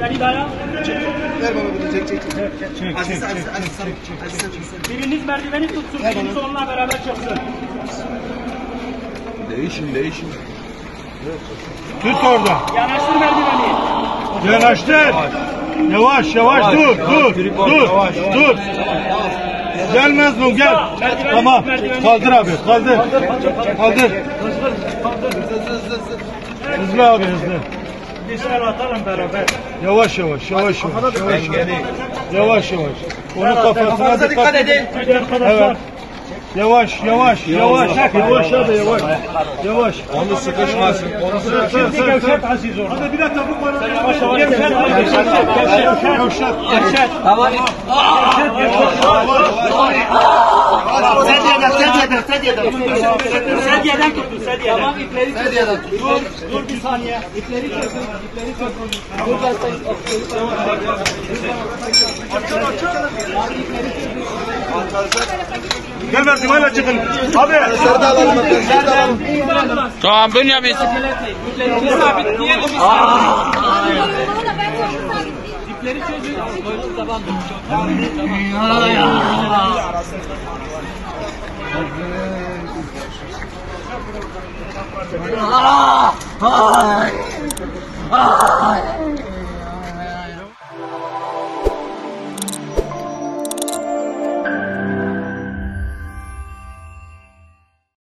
Merdiveni dayan. Ver bana bunu, çek. Çek. Aziz. Biriniz merdiveni tutsun, biriniz onunla beraber çıksın. Değişin. Tut orada. Yanaştır merdiveni. Yanaştır. Yavaş, dur. Gel Mezlum, gel. Tamam. Kaldır abi, kaldır. Hızlı abi, hızlı. Dışarı atalım beraber. Yavaş. Onun kafasına dikkat edin. Evet. Yavaş abi, yavaş. Onu sıkışmasın. Şimdi gevşet Aziz orada. Hadi bir dakika bu bana. Gevşet. Tamam. Sedyeden tutun, sedyeden. Tamam, ipleri tutun. Dur bir saniye. İpleri tutun. Gel merdivenle çıkın. Abi. Dışarıda alalım. Tamam Bünyamin. İpleri sabit diye. İpleri çözün. Ay!